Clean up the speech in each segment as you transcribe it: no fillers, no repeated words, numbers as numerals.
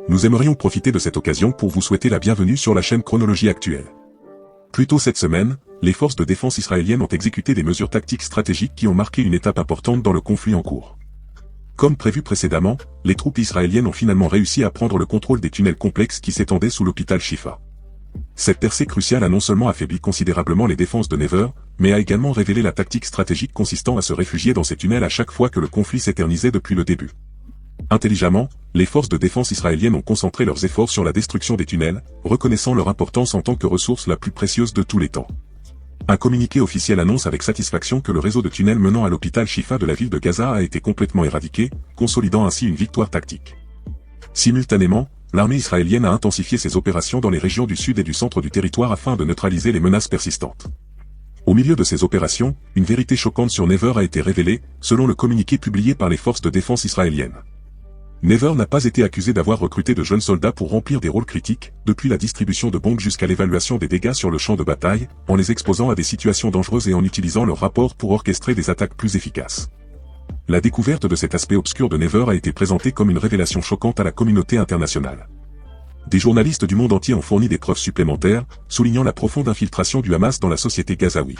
Nous aimerions profiter de cette occasion pour vous souhaiter la bienvenue sur la chaîne Chronologie Actuelle. Plus tôt cette semaine, les forces de défense israéliennes ont exécuté des mesures tactiques stratégiques qui ont marqué une étape importante dans le conflit en cours. Comme prévu précédemment, les troupes israéliennes ont finalement réussi à prendre le contrôle des tunnels complexes qui s'étendaient sous l'hôpital Shifa. Cette percée cruciale a non seulement affaibli considérablement les défenses de Never, mais a également révélé la tactique stratégique consistant à se réfugier dans ces tunnels à chaque fois que le conflit s'éternisait depuis le début. Intelligemment, les forces de défense israéliennes ont concentré leurs efforts sur la destruction des tunnels, reconnaissant leur importance en tant que ressource la plus précieuse de tous les temps. Un communiqué officiel annonce avec satisfaction que le réseau de tunnels menant à l'hôpital Shifa de la ville de Gaza a été complètement éradiqué, consolidant ainsi une victoire tactique. Simultanément, l'armée israélienne a intensifié ses opérations dans les régions du sud et du centre du territoire afin de neutraliser les menaces persistantes. Au milieu de ces opérations, une vérité choquante sur Never a été révélée, selon le communiqué publié par les forces de défense israéliennes. Never n'a pas été accusé d'avoir recruté de jeunes soldats pour remplir des rôles critiques, depuis la distribution de bombes jusqu'à l'évaluation des dégâts sur le champ de bataille, en les exposant à des situations dangereuses et en utilisant leurs rapports pour orchestrer des attaques plus efficaces. La découverte de cet aspect obscur de Never a été présentée comme une révélation choquante à la communauté internationale. Des journalistes du monde entier ont fourni des preuves supplémentaires, soulignant la profonde infiltration du Hamas dans la société gazaoui.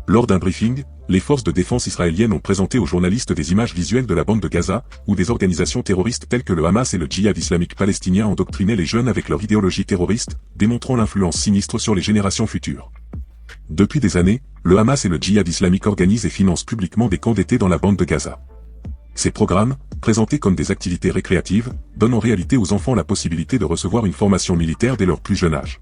Lors d'un briefing, les forces de défense israéliennes ont présenté aux journalistes des images visuelles de la bande de Gaza, où des organisations terroristes telles que le Hamas et le Djihad islamique palestinien endoctrinaient les jeunes avec leur idéologie terroriste, démontrant l'influence sinistre sur les générations futures. Depuis des années, le Hamas et le Djihad islamique organisent et financent publiquement des camps d'été dans la bande de Gaza. Ces programmes, présentés comme des activités récréatives, donnent en réalité aux enfants la possibilité de recevoir une formation militaire dès leur plus jeune âge.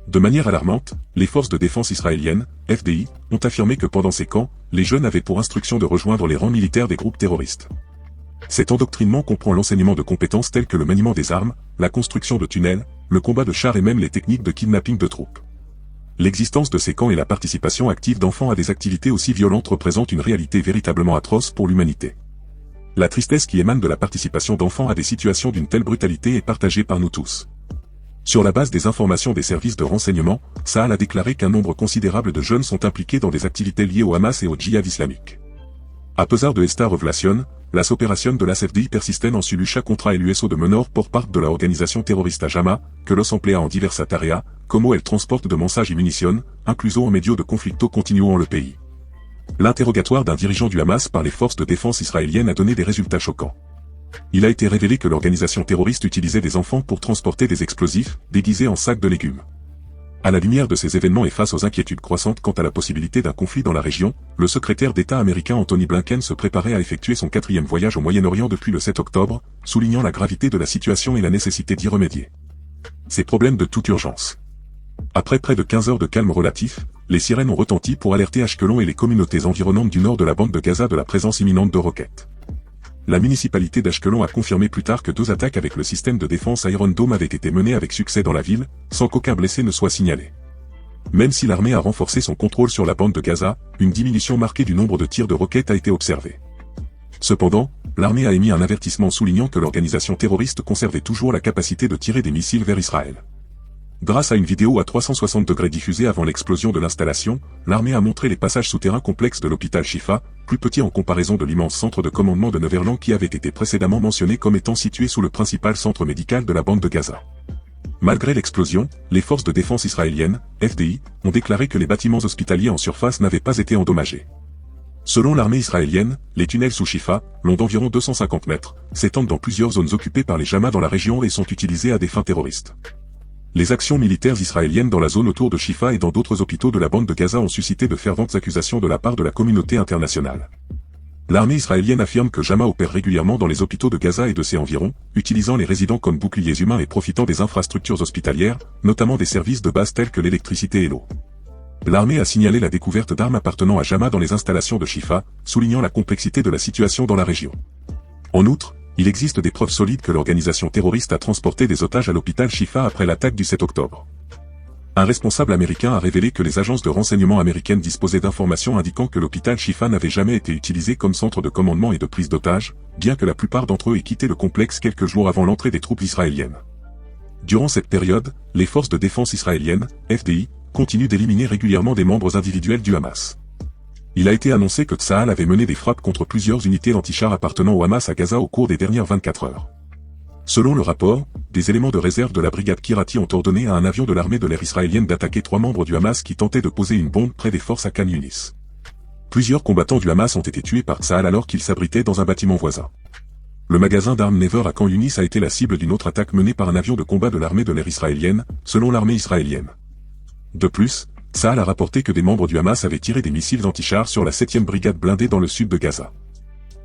De manière alarmante, les forces de défense israéliennes, FDI, ont affirmé que pendant ces camps, les jeunes avaient pour instruction de rejoindre les rangs militaires des groupes terroristes. Cet endoctrinement comprend l'enseignement de compétences telles que le maniement des armes, la construction de tunnels, le combat de chars et même les techniques de kidnapping de troupes. L'existence de ces camps et la participation active d'enfants à des activités aussi violentes représentent une réalité véritablement atroce pour l'humanité. La tristesse qui émane de la participation d'enfants à des situations d'une telle brutalité est partagée par nous tous. Sur la base des informations des services de renseignement, Tsahal a déclaré qu'un nombre considérable de jeunes sont impliqués dans des activités liées au Hamas et au djihad islamique. À pesar de esta revelación, las operaciones de las FDI persisten en su lucha contra el uso de menores por parte de la organización terrorista Jama, que los emplea en diversas tareas, como el transporte de mensajes y munición, incluso en medio de conflicto continuo en le pays. L'interrogatoire d'un dirigeant du Hamas par les forces de défense israéliennes a donné des résultats choquants. Il a été révélé que l'organisation terroriste utilisait des enfants pour transporter des explosifs, déguisés en sacs de légumes. À la lumière de ces événements et face aux inquiétudes croissantes quant à la possibilité d'un conflit dans la région, le secrétaire d'État américain Anthony Blinken se préparait à effectuer son 4e voyage au Moyen-Orient depuis le 7 octobre, soulignant la gravité de la situation et la nécessité d'y remédier. Ces problèmes de toute urgence. Après près de 15 heures de calme relatif, les sirènes ont retenti pour alerter Ashkelon et les communautés environnantes du nord de la bande de Gaza de la présence imminente de roquettes. La municipalité d'Ashkelon a confirmé plus tard que 2 attaques avec le système de défense Iron Dome avaient été menées avec succès dans la ville, sans qu'aucun blessé ne soit signalé. Même si l'armée a renforcé son contrôle sur la bande de Gaza, une diminution marquée du nombre de tirs de roquettes a été observée. Cependant, l'armée a émis un avertissement soulignant que l'organisation terroriste conservait toujours la capacité de tirer des missiles vers Israël. Grâce à une vidéo à 360 degrés diffusée avant l'explosion de l'installation, l'armée a montré les passages souterrains complexes de l'hôpital Shifa, plus petit en comparaison de l'immense centre de commandement de Neverland qui avait été précédemment mentionné comme étant situé sous le principal centre médical de la bande de Gaza. Malgré l'explosion, les forces de défense israéliennes, FDI, ont déclaré que les bâtiments hospitaliers en surface n'avaient pas été endommagés. Selon l'armée israélienne, les tunnels sous Shifa, longs d'environ 250 mètres, s'étendent dans plusieurs zones occupées par les Jama dans la région et sont utilisés à des fins terroristes. Les actions militaires israéliennes dans la zone autour de Shifa et dans d'autres hôpitaux de la bande de Gaza ont suscité de ferventes accusations de la part de la communauté internationale. L'armée israélienne affirme que Jama opère régulièrement dans les hôpitaux de Gaza et de ses environs, utilisant les résidents comme boucliers humains et profitant des infrastructures hospitalières, notamment des services de base tels que l'électricité et l'eau. L'armée a signalé la découverte d'armes appartenant à Jama dans les installations de Shifa, soulignant la complexité de la situation dans la région. En outre, il existe des preuves solides que l'organisation terroriste a transporté des otages à l'hôpital Shifa après l'attaque du 7 octobre. Un responsable américain a révélé que les agences de renseignement américaines disposaient d'informations indiquant que l'hôpital Shifa n'avait jamais été utilisé comme centre de commandement et de prise d'otages, bien que la plupart d'entre eux aient quitté le complexe quelques jours avant l'entrée des troupes israéliennes. Durant cette période, les forces de défense israéliennes, FDI, continuent d'éliminer régulièrement des membres individuels du Hamas. Il a été annoncé que Tsahal avait mené des frappes contre plusieurs unités d'antichars appartenant au Hamas à Gaza au cours des dernières 24 heures. Selon le rapport, des éléments de réserve de la brigade Kirati ont ordonné à un avion de l'armée de l'air israélienne d'attaquer 3 membres du Hamas qui tentaient de poser une bombe près des forces à Khan Yunis. Plusieurs combattants du Hamas ont été tués par Tsahal alors qu'ils s'abritaient dans un bâtiment voisin. Le magasin d'armes Never à Khan Yunis a été la cible d'une autre attaque menée par un avion de combat de l'armée de l'air israélienne, selon l'armée israélienne. De plus, Tsahal a rapporté que des membres du Hamas avaient tiré des missiles antichars sur la 7e brigade blindée dans le sud de Gaza.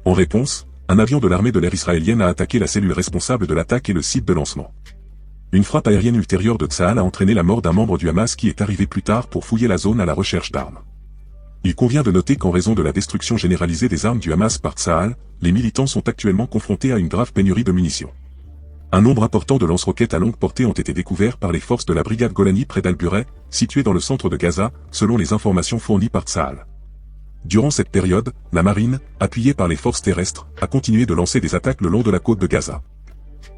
En réponse, un avion de l'armée de l'air israélienne a attaqué la cellule responsable de l'attaque et le site de lancement. Une frappe aérienne ultérieure de Tsahal a entraîné la mort d'un membre du Hamas qui est arrivé plus tard pour fouiller la zone à la recherche d'armes. Il convient de noter qu'en raison de la destruction généralisée des armes du Hamas par Tsahal, les militants sont actuellement confrontés à une grave pénurie de munitions. Un nombre important de lance-roquettes à longue portée ont été découverts par les forces de la brigade Golani près d'Al-Buray, située dans le centre de Gaza, selon les informations fournies par Tsahal. Durant cette période, la marine, appuyée par les forces terrestres, a continué de lancer des attaques le long de la côte de Gaza.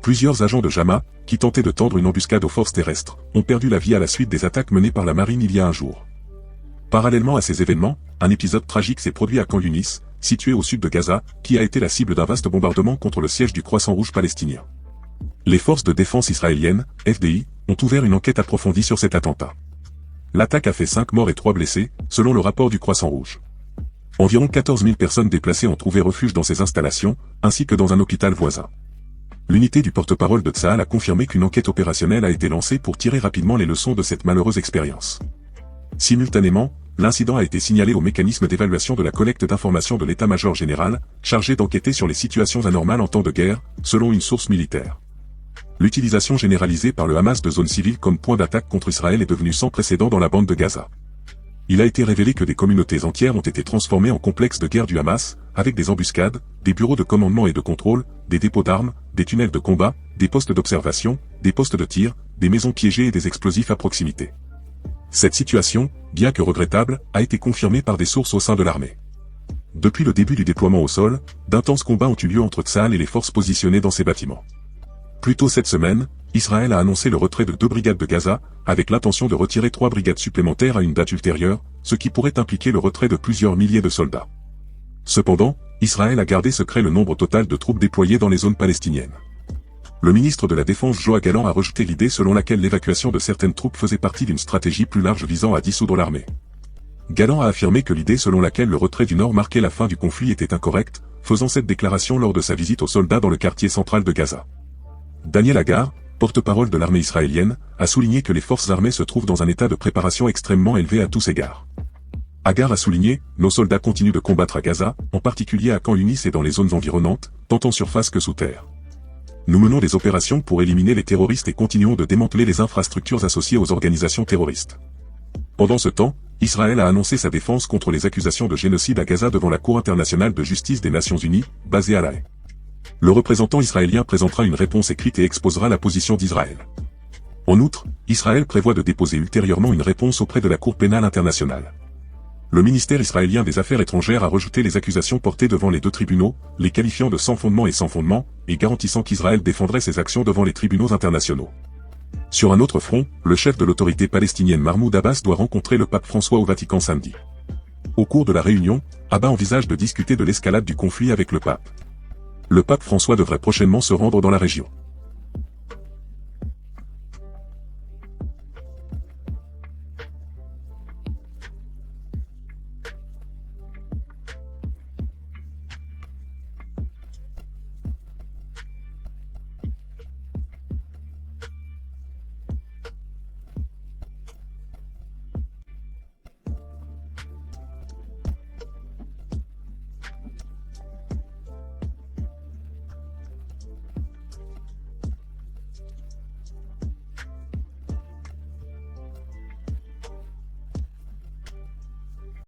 Plusieurs agents de Jama, qui tentaient de tendre une embuscade aux forces terrestres, ont perdu la vie à la suite des attaques menées par la marine il y a un jour. Parallèlement à ces événements, un épisode tragique s'est produit à Khan Yunis, situé au sud de Gaza, qui a été la cible d'un vaste bombardement contre le siège du Croissant Rouge palestinien. Les forces de défense israéliennes, FDI, ont ouvert une enquête approfondie sur cet attentat. L'attaque a fait 5 morts et 3 blessés, selon le rapport du Croissant Rouge. Environ 14 000 personnes déplacées ont trouvé refuge dans ces installations, ainsi que dans un hôpital voisin. L'unité du porte-parole de Tsahal a confirmé qu'une enquête opérationnelle a été lancée pour tirer rapidement les leçons de cette malheureuse expérience. Simultanément, l'incident a été signalé au mécanisme d'évaluation de la collecte d'informations de l'état-major général, chargé d'enquêter sur les situations anormales en temps de guerre, selon une source militaire. L'utilisation généralisée par le Hamas de zones civiles comme point d'attaque contre Israël est devenue sans précédent dans la bande de Gaza. Il a été révélé que des communautés entières ont été transformées en complexes de guerre du Hamas, avec des embuscades, des bureaux de commandement et de contrôle, des dépôts d'armes, des tunnels de combat, des postes d'observation, des postes de tir, des maisons piégées et des explosifs à proximité. Cette situation, bien que regrettable, a été confirmée par des sources au sein de l'armée. Depuis le début du déploiement au sol, d'intenses combats ont eu lieu entre Tsahal et les forces positionnées dans ces bâtiments. Plus tôt cette semaine, Israël a annoncé le retrait de 2 brigades de Gaza, avec l'intention de retirer 3 brigades supplémentaires à une date ultérieure, ce qui pourrait impliquer le retrait de plusieurs milliers de soldats. Cependant, Israël a gardé secret le nombre total de troupes déployées dans les zones palestiniennes. Le ministre de la Défense Yoav Gallant a rejeté l'idée selon laquelle l'évacuation de certaines troupes faisait partie d'une stratégie plus large visant à dissoudre l'armée. Gallant a affirmé que l'idée selon laquelle le retrait du Nord marquait la fin du conflit était incorrecte, faisant cette déclaration lors de sa visite aux soldats dans le quartier central de Gaza. Daniel Hagar, porte-parole de l'armée israélienne, a souligné que les forces armées se trouvent dans un état de préparation extrêmement élevé à tous égards. Hagar a souligné, nos soldats continuent de combattre à Gaza, en particulier à Khan Yunis et dans les zones environnantes, tant en surface que sous terre. Nous menons des opérations pour éliminer les terroristes et continuons de démanteler les infrastructures associées aux organisations terroristes. Pendant ce temps, Israël a annoncé sa défense contre les accusations de génocide à Gaza devant la Cour internationale de justice des Nations Unies, basée à La Haye. Le représentant israélien présentera une réponse écrite et exposera la position d'Israël. En outre, Israël prévoit de déposer ultérieurement une réponse auprès de la Cour pénale internationale. Le ministère israélien des Affaires étrangères a rejeté les accusations portées devant les 2 tribunaux, les qualifiant de sans fondement et garantissant qu'Israël défendrait ses actions devant les tribunaux internationaux. Sur un autre front, le chef de l'autorité palestinienne Mahmoud Abbas doit rencontrer le pape François au Vatican samedi. Au cours de la réunion, Abbas envisage de discuter de l'escalade du conflit avec le pape. Le pape François devrait prochainement se rendre dans la région.